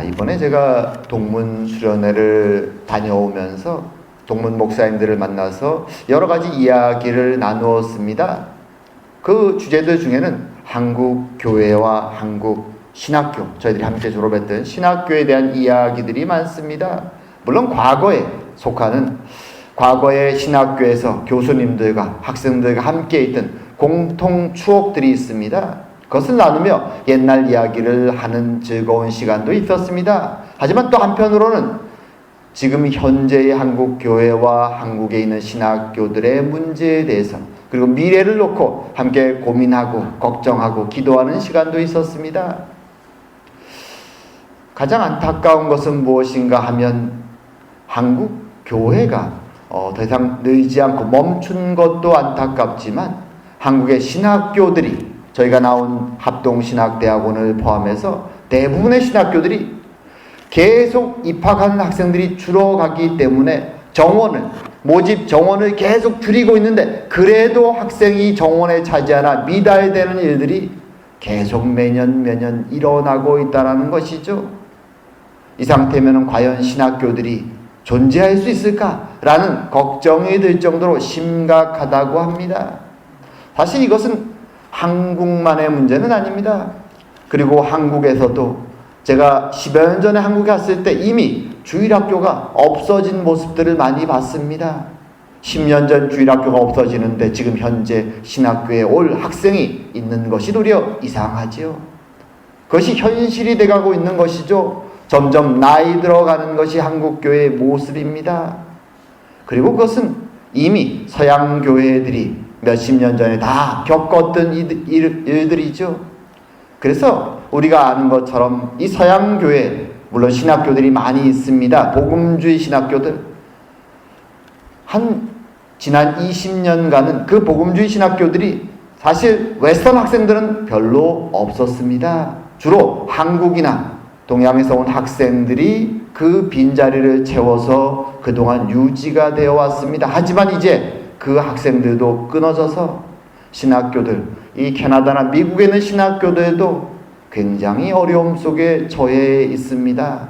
이번에 제가 동문 수련회를 다녀오면서 동문 목사님들을 만나서 여러 가지 이야기를 나누었습니다. 그 주제들 중에는 한국 교회와 한국 신학교, 저희들이 함께 졸업했던 신학교에 대한 이야기들이 많습니다. 물론 과거에 속하는 과거의 신학교에서 교수님들과 학생들과 함께 있던 공통 추억들이 있습니다. 그것을 나누며 옛날 이야기를 하는 즐거운 시간도 있었습니다. 하지만 또 한편으로는 지금 현재의 한국 교회와 한국에 있는 신학교들의 문제에 대해서 그리고 미래를 놓고 함께 고민하고 걱정하고 기도하는 시간도 있었습니다. 가장 안타까운 것은 무엇인가 하면 한국 교회가 더 이상 늘지 않고 멈춘 것도 안타깝지만 한국의 신학교들이 저희가 나온 합동신학대학원을 포함해서 대부분의 신학교들이 계속 입학하는 학생들이 줄어가기 때문에 모집 정원을 계속 줄이고 있는데 그래도 학생이 정원에 차지하나 미달되는 일들이 계속 매년 일어나고 있다는 것이죠. 이 상태면 과연 신학교들이 존재할 수 있을까라는 걱정이 들 정도로 심각하다고 합니다. 사실 이것은 한국만의 문제는 아닙니다. 그리고 한국에서도 제가 10여 년 전에 한국에 갔을 때 이미 주일학교가 없어진 모습들을 많이 봤습니다. 10년 전 주일학교가 없어지는데 지금 현재 신학교에 올 학생이 있는 것이 도리어 이상하지요. 그것이 현실이 돼가고 있는 것이죠. 점점 나이 들어가는 것이 한국교회의 모습입니다. 그리고 그것은 이미 서양 교회들이 몇십 년 전에 다 겪었던 일들이죠. 그래서 우리가 아는 것처럼 이 서양 교회, 물론 신학교들이 많이 있습니다. 복음주의 신학교들. 지난 20년간은 그 복음주의 신학교들이 사실 웨스턴 학생들은 별로 없었습니다. 주로 한국이나 동양에서 온 학생들이 그 빈자리를 채워서 그동안 유지가 되어 왔습니다. 하지만 이제 그 학생들도 끊어져서 신학교들, 이 캐나다나 미국에 있는 신학교들도 굉장히 어려움 속에 처해 있습니다.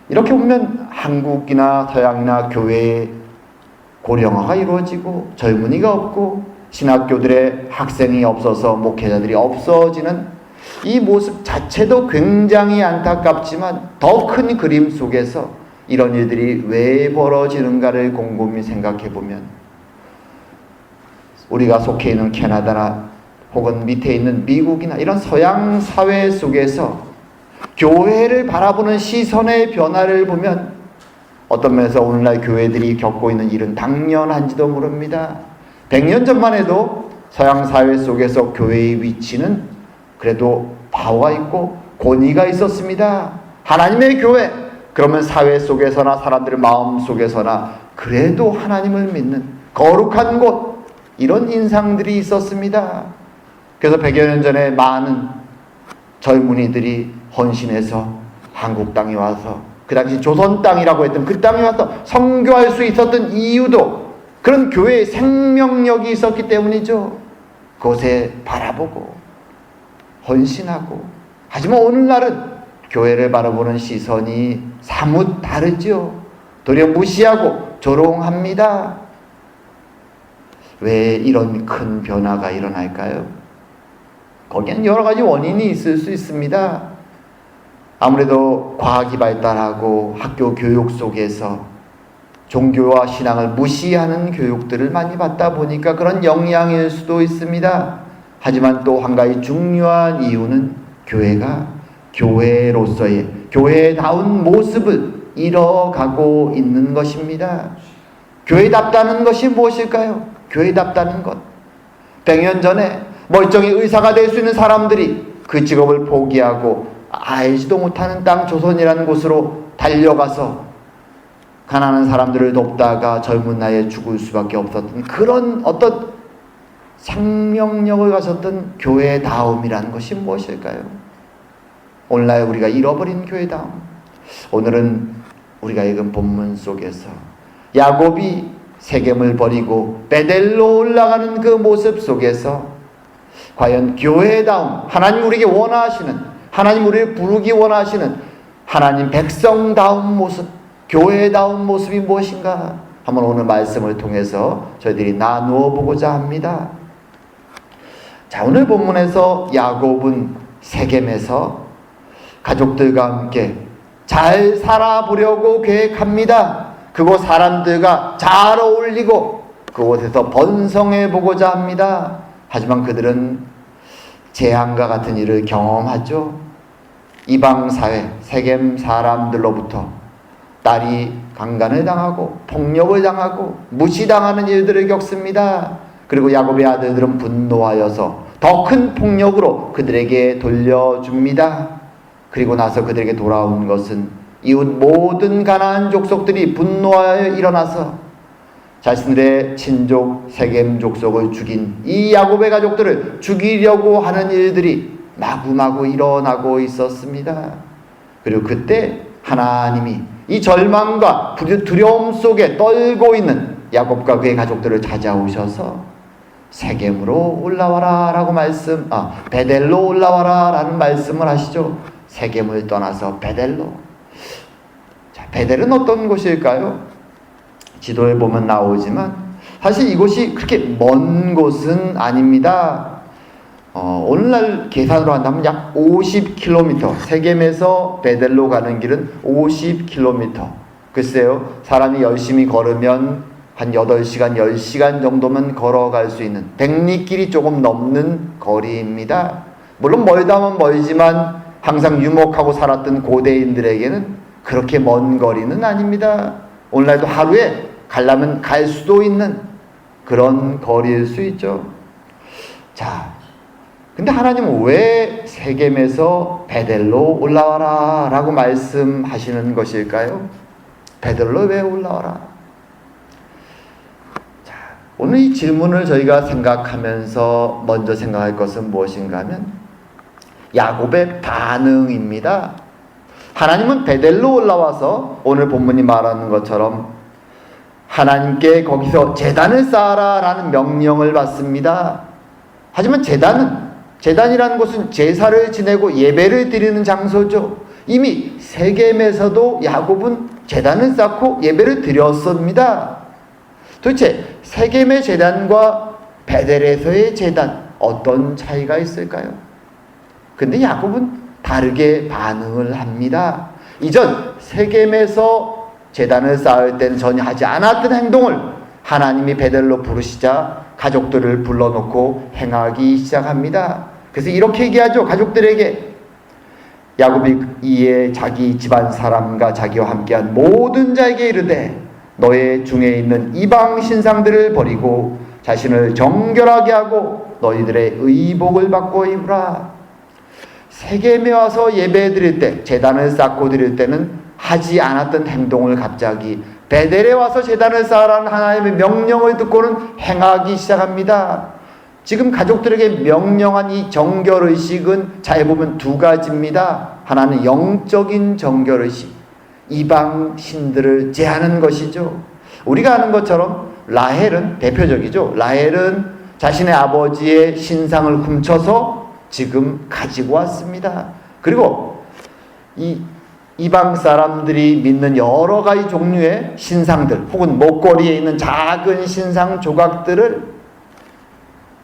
이렇게 보면 한국이나 서양이나 교회의 고령화가 이루어지고 젊은이가 없고 신학교들의 학생이 없어서 목회자들이 없어지는 이 모습 자체도 굉장히 안타깝지만 더 큰 그림 속에서 이런 일들이 왜 벌어지는가를 곰곰이 생각해 보면 우리가 속해 있는 캐나다나 혹은 밑에 있는 미국이나 이런 서양 사회 속에서 교회를 바라보는 시선의 변화를 보면 어떤 면에서 오늘날 교회들이 겪고 있는 일은 당연한지도 모릅니다. 100년 전만 해도 서양 사회 속에서 교회의 위치는 그래도 파워가 있고 권위가 있었습니다. 하나님의 교회, 그러면 사회 속에서나 사람들의 마음 속에서나 그래도 하나님을 믿는 거룩한 곳, 이런 인상들이 있었습니다. 그래서 100여 년 전에 많은 젊은이들이 헌신해서 한국 땅에 와서 그 당시 조선 땅이라고 했던 그 땅에 와서 선교할 수 있었던 이유도 그런 교회의 생명력이 있었기 때문이죠. 그곳에 바라보고 헌신하고. 하지만 오늘날은 교회를 바라보는 시선이 사뭇 다르죠. 도리어 무시하고 조롱합니다. 왜 이런 큰 변화가 일어날까요? 거기에는 여러 가지 원인이 있을 수 있습니다. 아무래도 과학이 발달하고 학교 교육 속에서 종교와 신앙을 무시하는 교육들을 많이 받다 보니까 그런 영향일 수도 있습니다. 하지만 또 한 가지 중요한 이유는 교회가 교회로서의 교회다운 모습을 잃어가고 있는 것입니다. 교회답다는 것이 무엇일까요? 교회답다는 것. 100년 전에 멀쩡히 의사가 될 수 있는 사람들이 그 직업을 포기하고 알지도 못하는 땅 조선이라는 곳으로 달려가서 가난한 사람들을 돕다가 젊은 나이에 죽을 수밖에 없었던 그런 어떤 생명력을 가졌던 교회다움이라는 것이 무엇일까요? 오늘날 우리가 잃어버린 교회다움. 오늘은 우리가 읽은 본문 속에서 야곱이 세겜을 버리고 베델로 올라가는 그 모습 속에서 과연 교회다움, 하나님 우리에게 원하시는, 하나님 우리를 부르기 원하시는 하나님 백성다운 모습, 교회다운 모습이 무엇인가? 한번 오늘 말씀을 통해서 저희들이 나누어 보고자 합니다. 자, 오늘 본문에서 야곱은 세겜에서 가족들과 함께 잘 살아보려고 계획합니다. 그곳 사람들과 잘 어울리고 그곳에서 번성해 보고자 합니다. 하지만 그들은 재앙과 같은 일을 경험하죠. 이방사회, 세겜 사람들로부터 딸이 강간을 당하고 폭력을 당하고 무시당하는 일들을 겪습니다. 그리고 야곱의 아들들은 분노하여서 더 큰 폭력으로 그들에게 돌려줍니다. 그리고 나서 그들에게 돌아온 것은 이웃 모든 가나안 족속들이 분노하여 일어나서 자신들의 친족 세겜 족속을 죽인 이 야곱의 가족들을 죽이려고 하는 일들이 마구마구 일어나고 있었습니다. 그리고 그때 하나님이 이 절망과 두려움 속에 떨고 있는 야곱과 그의 가족들을 찾아오셔서 세겜으로 올라와라 라고 베델로 올라와라 라는 말씀을 하시죠. 세겜을 떠나서 베델로. 자, 베델은 어떤 곳일까요? 지도에 보면 나오지만 사실 이곳이 그렇게 먼 곳은 아닙니다. 오늘날 계산으로 한다면 약 50km, 세겜에서 베델로 가는 길은 50km. 글쎄요, 사람이 열심히 걸으면 한 8시간, 10시간 정도면 걸어갈 수 있는 백리길이 조금 넘는 거리입니다. 물론 멀다면 멀지만 항상 유목하고 살았던 고대인들에게는 그렇게 먼 거리는 아닙니다. 오늘날도 하루에 가려면 갈 수도 있는 그런 거리일 수 있죠. 자, 근데 하나님은 왜 세겜에서 베델로 올라와라 라고 말씀하시는 것일까요? 베델로 왜 올라와라? 자, 오늘 이 질문을 저희가 생각하면서 먼저 생각할 것은 무엇인가 하면 야곱의 반응입니다. 하나님은 베델로 올라와서 오늘 본문이 말하는 것처럼 하나님께 거기서 제단을 쌓아라 라는 명령을 받습니다. 하지만 제단이라는 곳은 제사를 지내고 예배를 드리는 장소죠. 이미 세겜에서도 야곱은 제단을 쌓고 예배를 드렸습니다. 도대체 세겜의 제단과 베델에서의 제단 어떤 차이가 있을까요? 근데 야곱은 다르게 반응을 합니다. 이전 세겜에서 제단을 쌓을 때는 전혀 하지 않았던 행동을 하나님이 베델로 부르시자 가족들을 불러놓고 행하기 시작합니다. 그래서 이렇게 얘기하죠. 가족들에게 야곱이 이에 자기 집안 사람과 자기와 함께한 모든 자에게 이르되 너의 중에 있는 이방 신상들을 버리고 자신을 정결하게 하고 너희들의 의복을 바꿔 입으라. 세겜에 와서 예배 드릴 때, 제단을 쌓고 드릴 때는 하지 않았던 행동을 갑자기 베델에 와서 제단을 쌓으라는 하나님의 명령을 듣고는 행하기 시작합니다. 지금 가족들에게 명령한 이 정결의식은 잘 보면 두 가지입니다. 하나는 영적인 정결의식, 이방 신들을 제하는 것이죠. 우리가 아는 것처럼 라헬은 대표적이죠. 라헬은 자신의 아버지의 신상을 훔쳐서 지금 가지고 왔습니다. 그리고 이 이방 사람들이 믿는 여러 가지 종류의 신상들 혹은 목걸이에 있는 작은 신상 조각들을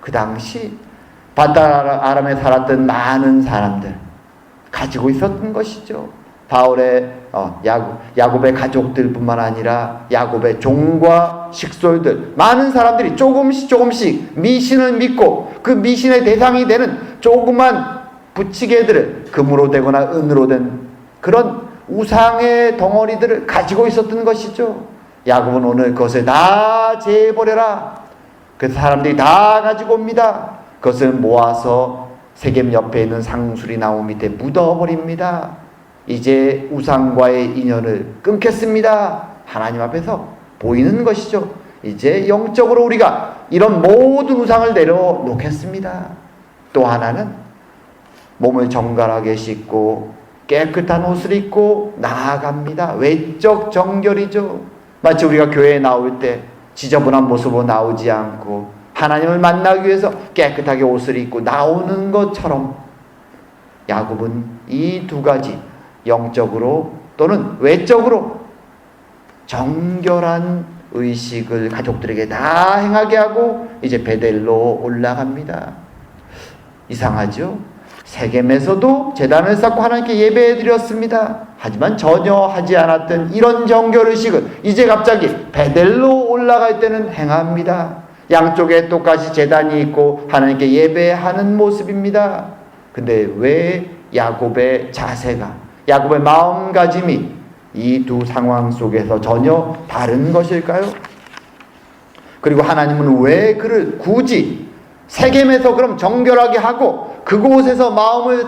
그 당시 바다아람에 살았던 많은 사람들 가지고 있었던 것이죠. 바울의 야곱의 가족들뿐만 아니라 야곱의 종과 식솔들 많은 사람들이 조금씩 미신을 믿고 그 미신의 대상이 되는 조그만 부치개들을 금으로 되거나 은으로 된 그런 우상의 덩어리들을 가지고 있었던 것이죠. 야곱은 오늘 그것을 다 제해버려라. 그래서 사람들이 다 가지고 옵니다. 그것을 모아서 세겜 옆에 있는 상수리 나무 밑에 묻어버립니다. 이제 우상과의 인연을 끊겠습니다. 하나님 앞에서 보이는 것이죠. 이제 영적으로 우리가 이런 모든 우상을 내려놓겠습니다. 또 하나는 몸을 정갈하게 씻고 깨끗한 옷을 입고 나아갑니다. 외적 정결이죠. 마치 우리가 교회에 나올 때 지저분한 모습으로 나오지 않고 하나님을 만나기 위해서 깨끗하게 옷을 입고 나오는 것처럼 야곱은 이 두 가지 영적으로 또는 외적으로 정결한 의식을 가족들에게 다 행하게 하고 이제 베델로 올라갑니다. 이상하죠? 세겜에서도 제단을 쌓고 하나님께 예배해 드렸습니다. 하지만 전혀 하지 않았던 이런 정결의식을 이제 갑자기 베델로 올라갈 때는 행합니다. 양쪽에 똑같이 제단이 있고 하나님께 예배하는 모습입니다. 근데 왜 야곱의 자세가, 야곱의 마음가짐이 이 두 상황 속에서 전혀 다른 것일까요? 그리고 하나님은 왜 그를 굳이 세겜에서 그럼 정결하게 하고 그곳에서 마음을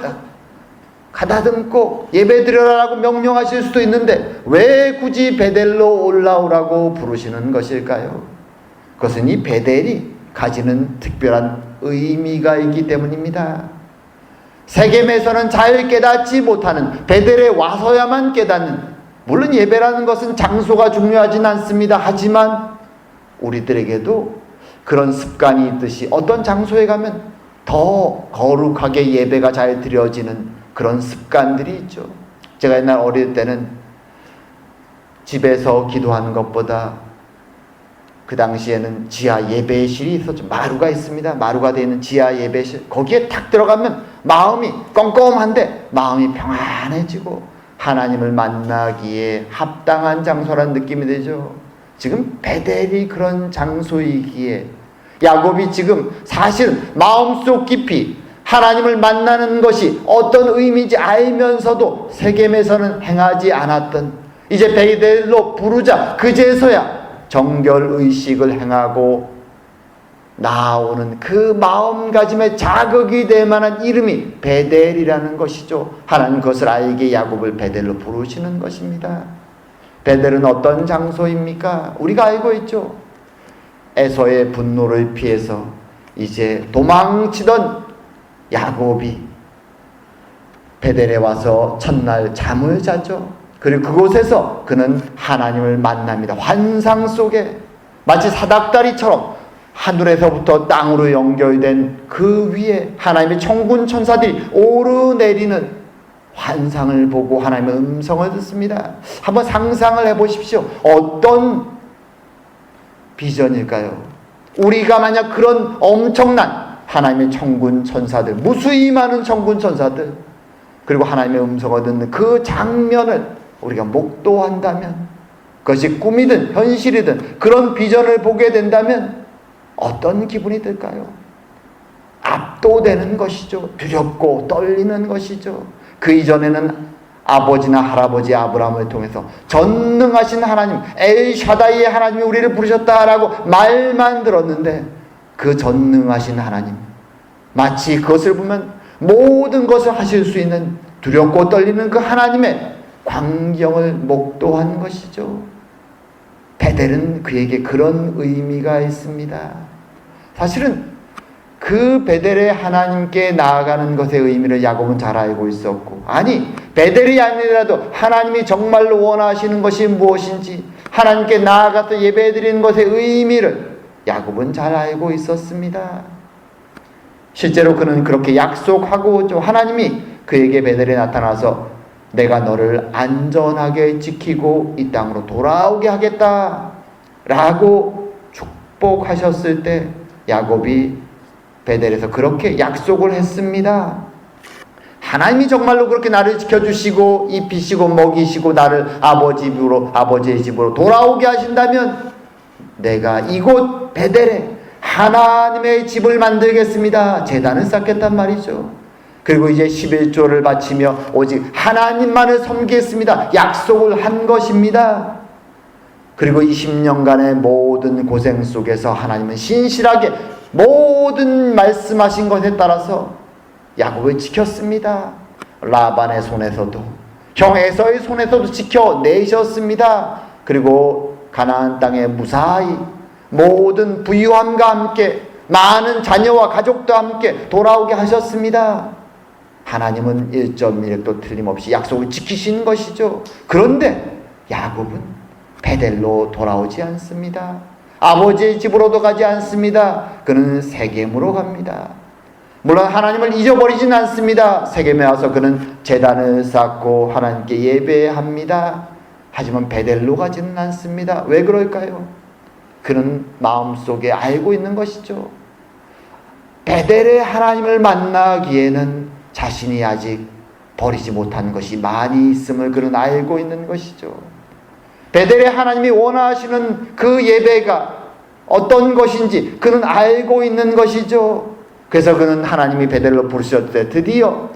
가다듬고 예배드려라라고 명령하실 수도 있는데 왜 굳이 베델로 올라오라고 부르시는 것일까요? 그것은 이 베델이 가지는 특별한 의미가 있기 때문입니다. 세겜에서는 잘 깨닫지 못하는 베델에 와서야만 깨닫는, 물론 예배라는 것은 장소가 중요하진 않습니다. 하지만 우리들에게도 그런 습관이 있듯이 어떤 장소에 가면 더 거룩하게 예배가 잘 드려지는 그런 습관들이 있죠. 제가 옛날 어릴 때는 집에서 기도하는 것보다 그 당시에는 지하 예배실이 있었죠. 마루가 있습니다. 마루가 되어 있는 지하 예배실, 거기에 탁 들어가면 마음이 껌껌한데 마음이 평안해지고 하나님을 만나기에 합당한 장소라는 느낌이 되죠. 지금 베델이 그런 장소이기에 야곱이 지금 사실 마음속 깊이 하나님을 만나는 것이 어떤 의미인지 알면서도 세겜에서는 행하지 않았던, 이제 베델로 부르자 그제서야 정결의식을 행하고 나오는 그 마음가짐의 자극이 될 만한 이름이 베델이라는 것이죠. 하나님 그것을 알게 야곱을 베델로 부르시는 것입니다. 베델은 어떤 장소입니까? 우리가 알고 있죠. 에서의 분노를 피해서 이제 도망치던 야곱이 베델에 와서 첫날 잠을 자죠. 그리고 그곳에서 그는 하나님을 만납니다. 환상 속에 마치 사닥다리처럼 하늘에서부터 땅으로 연결된 그 위에 하나님의 천군 천사들이 오르내리는 환상을 보고 하나님의 음성을 듣습니다. 한번 상상을 해보십시오. 어떤 비전일까요? 우리가 만약 그런 엄청난 하나님의 천군 천사들, 무수히 많은 천군 천사들, 그리고 하나님의 음성을 듣는 그 장면을 우리가 목도한다면, 그것이 꿈이든 현실이든 그런 비전을 보게 된다면 어떤 기분이 들까요? 압도되는 것이죠. 두렵고 떨리는 것이죠. 그 이전에는 아버지나 할아버지 아브라함을 통해서 전능하신 하나님, 엘샤다이의 하나님이 우리를 부르셨다라고 말만 들었는데, 그 전능하신 하나님, 마치 그것을 보면 모든 것을 하실 수 있는 두렵고 떨리는 그 하나님의 광경을 목도한 것이죠. 베델은 그에게 그런 의미가 있습니다. 사실은 그 베델의 하나님께 나아가는 것의 의미를 야곱은 잘 알고 있었고, 아니 베델이 아니라도 하나님이 정말로 원하시는 것이 무엇인지, 하나님께 나아가서 예배드리는 것의 의미를 야곱은 잘 알고 있었습니다. 실제로 그는 그렇게 약속하고 또 하나님이 그에게 베델에 나타나서 내가 너를 안전하게 지키고 이 땅으로 돌아오게 하겠다 라고 축복하셨을 때 야곱이 베델에서 그렇게 약속을 했습니다. 하나님이 정말로 그렇게 나를 지켜주시고 입히시고 먹이시고 나를 아버지의 집으로 돌아오게 하신다면 내가 이곳 베델에 하나님의 집을 만들겠습니다. 제단을 쌓겠단 말이죠. 그리고 이제 11조를 바치며 오직 하나님만을 섬기겠습니다. 약속을 한 것입니다. 그리고 20년간의 모든 고생 속에서 하나님은 신실하게 모든 말씀하신 것에 따라서 야곱을 지켰습니다. 라반의 손에서도 형 에서의 손에서도 지켜내셨습니다. 그리고 가나안 땅에 무사히 모든 부유함과 함께 많은 자녀와 가족도 함께 돌아오게 하셨습니다. 하나님은 1.1도 틀림없이 약속을 지키신 것이죠. 그런데 야곱은 베델로 돌아오지 않습니다. 아버지의 집으로도 가지 않습니다. 그는 세겜으로 갑니다. 물론 하나님을 잊어버리진 않습니다. 세겜에 와서 그는 제단을 쌓고 하나님께 예배합니다. 하지만 베델로 가지는 않습니다. 왜 그럴까요? 그는 마음속에 알고 있는 것이죠. 베델에 하나님을 만나기에는 자신이 아직 버리지 못한 것이 많이 있음을 그는 알고 있는 것이죠. 베델에 하나님이 원하시는 그 예배가 어떤 것인지 그는 알고 있는 것이죠. 그래서 그는 하나님이 베델로 부르셨을 때 드디어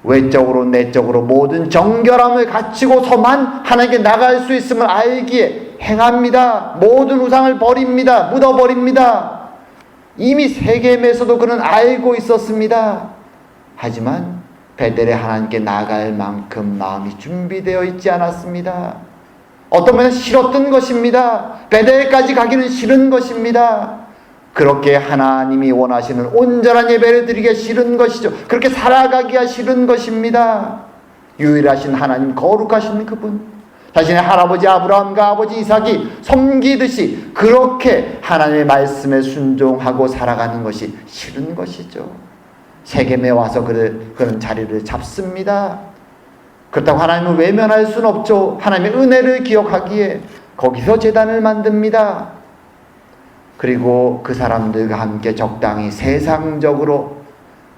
외적으로 내적으로 모든 정결함을 갖추고서만 하나님께 나갈 수 있음을 알기에 행합니다. 모든 우상을 버립니다. 묻어버립니다. 이미 세겜에서도 그는 알고 있었습니다. 하지만 베델에 하나님께 나갈 만큼 마음이 준비되어 있지 않았습니다. 어떤 면은 싫었던 것입니다. 베델까지 가기는 싫은 것입니다. 그렇게 하나님이 원하시는 온전한 예배를 드리기가 싫은 것이죠. 그렇게 살아가기가 싫은 것입니다. 유일하신 하나님, 거룩하신 그분, 자신의 할아버지 아브라함과 아버지 이삭이 섬기듯이 그렇게 하나님의 말씀에 순종하고 살아가는 것이 싫은 것이죠. 세겜에 와서 그런 자리를 잡습니다. 그렇다고 하나님을 외면할 수는 없죠. 하나님의 은혜를 기억하기에 거기서 제단을 만듭니다. 그리고 그 사람들과 함께 적당히 세상적으로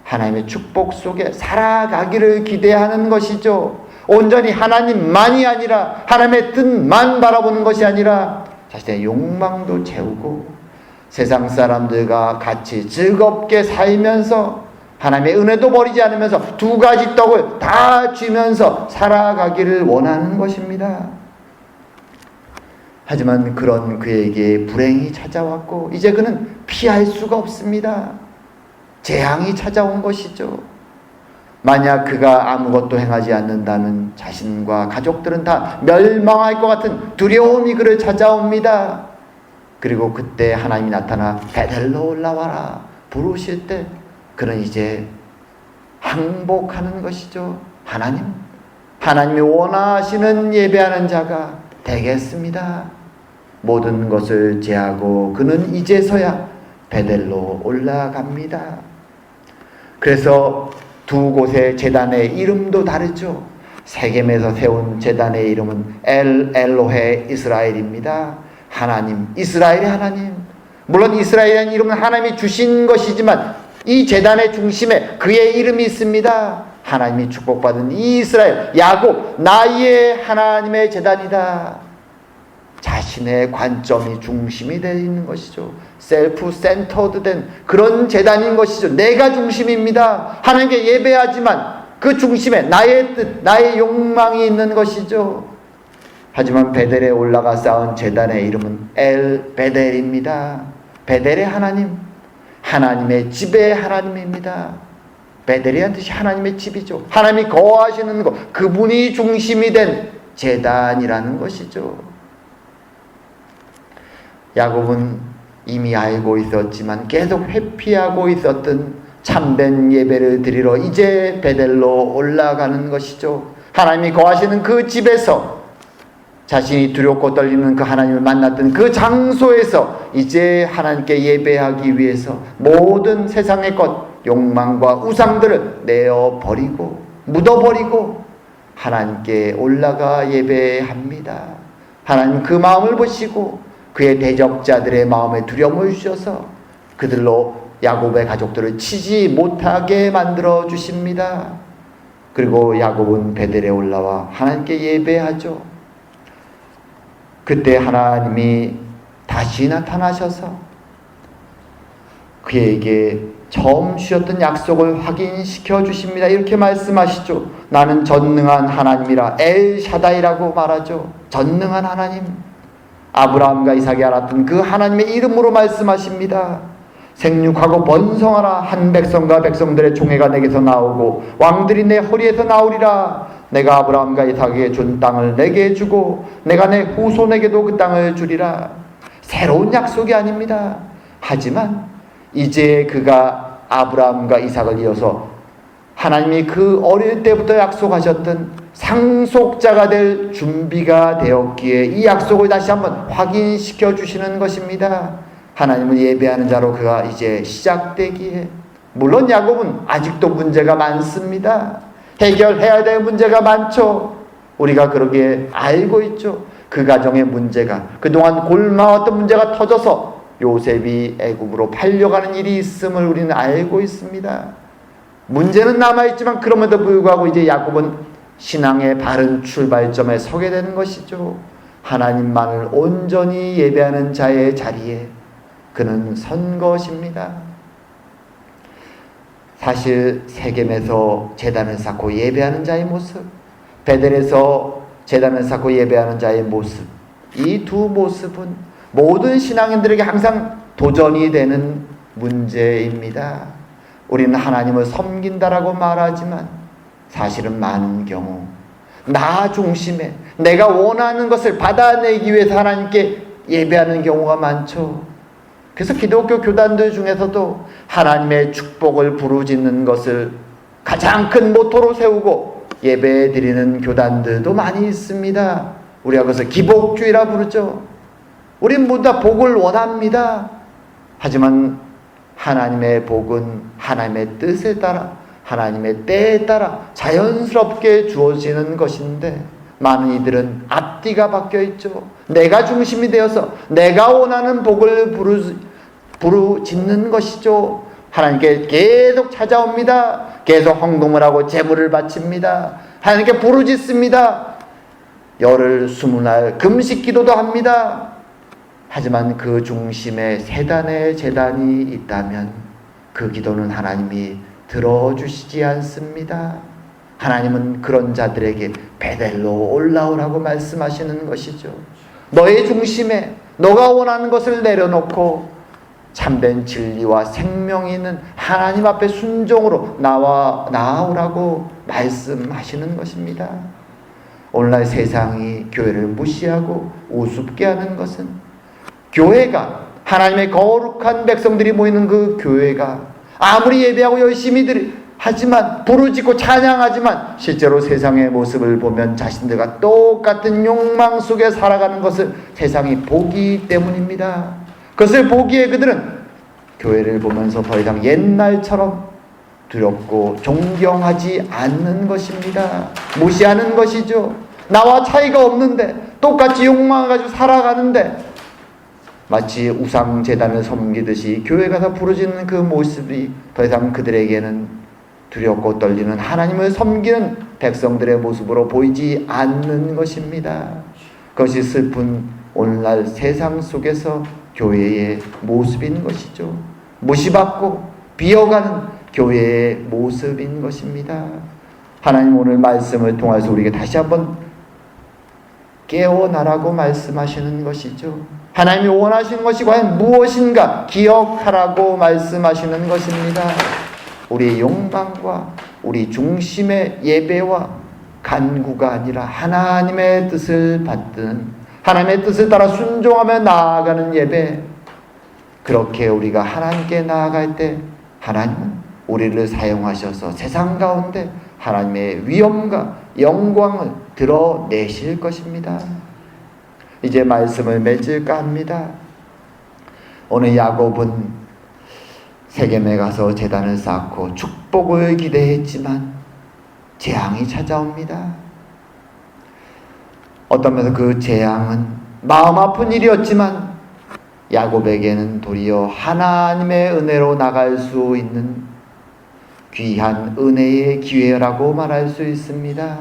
하나님의 축복 속에 살아가기를 기대하는 것이죠. 온전히 하나님만이 아니라 하나님의 뜻만 바라보는 것이 아니라 자신의 욕망도 채우고 세상 사람들과 같이 즐겁게 살면서 하나님의 은혜도 버리지 않으면서 두 가지 떡을 다 쥐면서 살아가기를 원하는 것입니다. 하지만 그런 그에게 불행이 찾아왔고 이제 그는 피할 수가 없습니다. 재앙이 찾아온 것이죠. 만약 그가 아무것도 행하지 않는다면 자신과 가족들은 다 멸망할 것 같은 두려움이 그를 찾아옵니다. 그리고 그때 하나님이 나타나 베델로 올라와라 부르실 때 그는 이제 항복하는 것이죠. 하나님이 원하시는 예배하는 자가 되겠습니다. 모든 것을 제하고 그는 이제서야 베델로 올라갑니다. 그래서 두 곳의 제단의 이름도 다르죠. 세겜에서 세운 제단의 이름은 엘로헤 이스라엘입니다. 하나님, 이스라엘의 하나님. 물론 이스라엘이라는 이름은 하나님이 주신 것이지만 이 제단의 중심에 그의 이름이 있습니다. 하나님이 축복받은 이 이스라엘, 야곱, 나의 하나님의 제단이다. 자신의 관점이 중심이 되어 있는 것이죠. 셀프 센터드 된 그런 제단인 것이죠. 내가 중심입니다. 하나님께 예배하지만 그 중심에 나의 뜻, 나의 욕망이 있는 것이죠. 하지만 베델에 올라가 쌓은 제단의 이름은 엘 베델입니다. 베델의 하나님, 하나님의 집의 하나님입니다. 베델이란 뜻이 하나님의 집이죠. 하나님이 거하시는 것, 그분이 중심이 된 제단이라는 것이죠. 야곱은 이미 알고 있었지만 계속 회피하고 있었던 참된 예배를 드리러 이제 베델로 올라가는 것이죠. 하나님이 거하시는 그 집에서 자신이 두렵고 떨리는 그 하나님을 만났던 그 장소에서 이제 하나님께 예배하기 위해서 모든 세상의 것, 욕망과 우상들을 내어버리고 묻어버리고 하나님께 올라가 예배합니다. 하나님 그 마음을 보시고 그의 대적자들의 마음에 두려움을 주셔서 그들로 야곱의 가족들을 치지 못하게 만들어 주십니다. 그리고 야곱은 베델에 올라와 하나님께 예배하죠. 그때 하나님이 다시 나타나셔서 그에게 처음 주셨던 약속을 확인시켜 주십니다. 이렇게 말씀하시죠. 나는 전능한 하나님이라 엘샤다이라고 말하죠. 전능한 하나님. 아브라함과 이삭이 알았던 그 하나님의 이름으로 말씀하십니다. 생육하고 번성하라. 한 백성과 백성들의 총회가 내게서 나오고 왕들이 내 허리에서 나오리라. 내가 아브라함과 이삭에게 준 땅을 내게 주고 내가 내 후손에게도 그 땅을 주리라. 새로운 약속이 아닙니다. 하지만 이제 그가 아브라함과 이삭을 이어서 하나님이 그 어릴 때부터 약속하셨던 상속자가 될 준비가 되었기에 이 약속을 다시 한번 확인시켜 주시는 것입니다. 하나님을 예배하는 자로 그가 이제 시작되기에 물론 야곱은 아직도 문제가 많습니다. 해결해야 될 문제가 많죠. 우리가 그러기에 알고 있죠. 그 가정의 문제가, 그동안 골마왔던 문제가 터져서 요셉이 애굽으로 팔려가는 일이 있음을 우리는 알고 있습니다. 문제는 남아있지만 그럼에도 불구하고 이제 야곱은 신앙의 바른 출발점에 서게 되는 것이죠. 하나님만을 온전히 예배하는 자의 자리에 그는 선 것입니다. 사실 세겜에서 제단을 쌓고 예배하는 자의 모습, 베델에서 제단을 쌓고 예배하는 자의 모습, 이 두 모습은 모든 신앙인들에게 항상 도전이 되는 문제입니다. 우리는 하나님을 섬긴다라고 말하지만 사실은 많은 경우 나 중심에 내가 원하는 것을 받아내기 위해서 하나님께 예배하는 경우가 많죠. 그래서 기독교 교단들 중에서도 하나님의 축복을 부르짖는 것을 가장 큰 모토로 세우고 예배 드리는 교단들도 많이 있습니다. 우리가 그것을 기복주의라 부르죠. 우린 모두 다 복을 원합니다. 하지만 하나님의 복은 하나님의 뜻에 따라, 하나님의 때에 따라 자연스럽게 주어지는 것인데 많은 이들은 앞뒤가 바뀌어 있죠. 내가 중심이 되어서 내가 원하는 복을 부르짖는 것이죠. 하나님께 계속 찾아옵니다. 계속 헌금을 하고 제물을 바칩니다. 하나님께 부르짖습니다. 열흘 20날 금식 기도도 합니다. 하지만 그 중심에 세단의 제단이 있다면 그 기도는 하나님이 들어주시지 않습니다. 하나님은 그런 자들에게 베델로 올라오라고 말씀하시는 것이죠. 너의 중심에 너가 원하는 것을 내려놓고 참된 진리와 생명이 있는 하나님 앞에 순종으로 나아오라고 말씀하시는 것입니다. 오늘날 세상이 교회를 무시하고 우습게 하는 것은 교회가, 하나님의 거룩한 백성들이 모이는 그 교회가 아무리 예배하고 열심히 하지만 부르짖고 찬양하지만 실제로 세상의 모습을 보면 자신들과 똑같은 욕망 속에 살아가는 것을 세상이 보기 때문입니다. 그것을 보기에 그들은 교회를 보면서 더 이상 옛날처럼 두렵고 존경하지 않는 것입니다. 무시하는 것이죠. 나와 차이가 없는데 똑같이 욕망을 가지고 살아가는데 마치 우상제단을 섬기듯이 교회 가서 부르짖는 그 모습이 더 이상 그들에게는 두렵고 떨리는 하나님을 섬기는 백성들의 모습으로 보이지 않는 것입니다. 그것이 슬픈 오늘날 세상 속에서 교회의 모습인 것이죠. 무시받고 비어가는 교회의 모습인 것입니다. 하나님 오늘 말씀을 통해서 우리에게 다시 한번 깨어나라고 말씀하시는 것이죠. 하나님이 원하시는 것이 과연 무엇인가 기억하라고 말씀하시는 것입니다. 우리의 욕망과 우리 중심의 예배와 간구가 아니라 하나님의 뜻을 받든 하나님의 뜻을 따라 순종하며 나아가는 예배, 그렇게 우리가 하나님께 나아갈 때 하나님은 우리를 사용하셔서 세상 가운데 하나님의 위엄과 영광을 드러내실 것입니다. 이제 말씀을 맺을까 합니다. 오늘 야곱은 세겜에 가서 제단을 쌓고 축복을 기대했지만 재앙이 찾아옵니다. 어떤 면에서 그 재앙은 마음 아픈 일이었지만 야곱에게는 도리어 하나님의 은혜로 나갈 수 있는 귀한 은혜의 기회라고 말할 수 있습니다.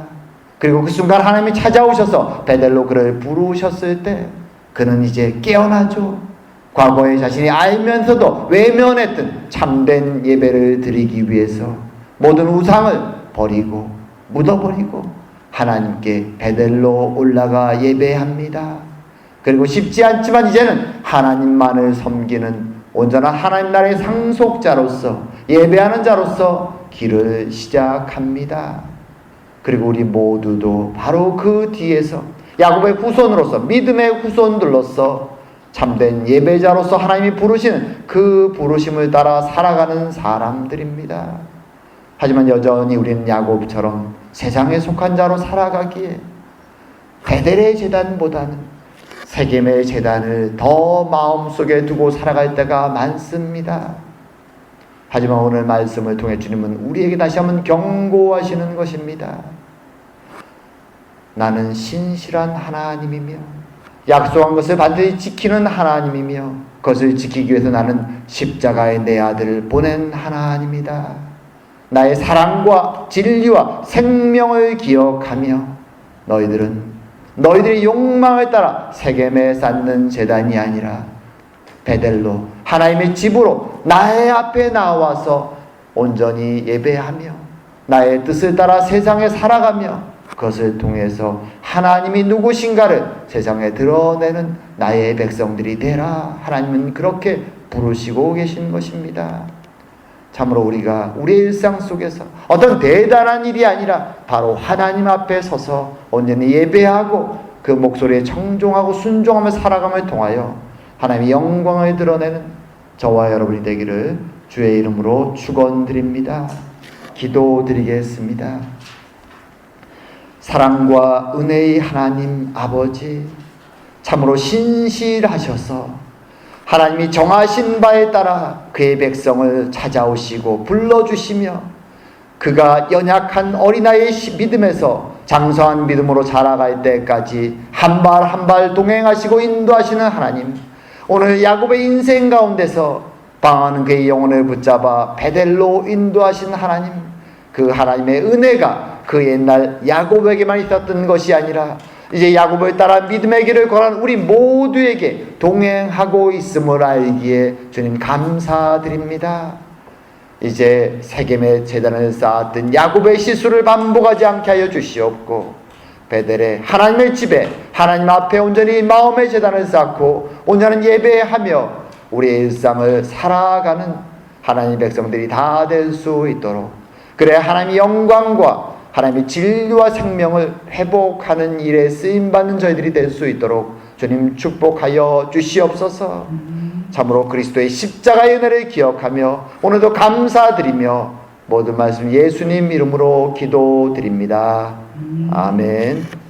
그리고 그 순간 하나님이 찾아오셔서 베델로 그를 부르셨을 때 그는 이제 깨어나죠. 과거에 자신이 알면서도 외면했던 참된 예배를 드리기 위해서 모든 우상을 버리고 묻어버리고 하나님께 베델로 올라가 예배합니다. 그리고 쉽지 않지만 이제는 하나님만을 섬기는 온전한 하나님 나라의 상속자로서 예배하는 자로서 길을 시작합니다. 그리고 우리 모두도 바로 그 뒤에서 야곱의 후손으로서 믿음의 후손들로서 참된 예배자로서 하나님이 부르시는 그 부르심을 따라 살아가는 사람들입니다. 하지만 여전히 우리는 야곱처럼 세상에 속한 자로 살아가기에 베델의 제단보다는 세겜의 제단을 더 마음속에 두고 살아갈 때가 많습니다. 하지만 오늘 말씀을 통해 주님은 우리에게 다시 한번 경고하시는 것입니다. 나는 신실한 하나님이며 약속한 것을 반드시 지키는 하나님이며 그것을 지키기 위해서 나는 십자가에 내 아들을 보낸 하나님이다. 나의 사랑과 진리와 생명을 기억하며 너희들의 욕망을 따라 세겜에 쌓는 제단이 아니라 베델로 하나님의 집으로 나의 앞에 나와서 온전히 예배하며 나의 뜻을 따라 세상에 살아가며 그것을 통해서 하나님이 누구신가를 세상에 드러내는 나의 백성들이 되라. 하나님은 그렇게 부르시고 계신 것입니다. 참으로 우리가 우리의 일상 속에서 어떤 대단한 일이 아니라 바로 하나님 앞에 서서 온전히 예배하고 그 목소리에 청종하고 순종하며 살아감을 통하여 하나님의 영광을 드러내는 저와 여러분이 되기를 주의 이름으로 축원드립니다. 기도드리겠습니다. 사랑과 은혜의 하나님 아버지, 참으로 신실하셔서 하나님이 정하신 바에 따라 그의 백성을 찾아오시고 불러주시며 그가 연약한 어린아이의 믿음에서 장성한 믿음으로 자라갈 때까지 한 발 한 발 동행하시고 인도하시는 하나님, 오늘 야곱의 인생 가운데서 방황하는 그의 영혼을 붙잡아 베델로 인도하신 하나님, 그 하나님의 은혜가 그 옛날 야곱에게만 있었던 것이 아니라 이제 야곱을 따라 믿음의 길을 걸은 우리 모두에게 동행하고 있음을 알기에 주님 감사드립니다. 이제 세겜의 제단을 쌓았던 야곱의 실수를 반복하지 않게 하여 주시옵고 베델에 하나님의 집에 하나님 앞에 온전히 마음의 제단을 쌓고 온전한 예배하며 우리의 일상을 살아가는 하나님의 백성들이 다 될 수 있도록, 그래 하나님의 영광과 하나님의 진리와 생명을 회복하는 일에 쓰임받는 저희들이 될 수 있도록 주님 축복하여 주시옵소서. 참으로 그리스도의 십자가의 은혜를 기억하며 오늘도 감사드리며 모든 말씀 예수님 이름으로 기도드립니다. 아멘.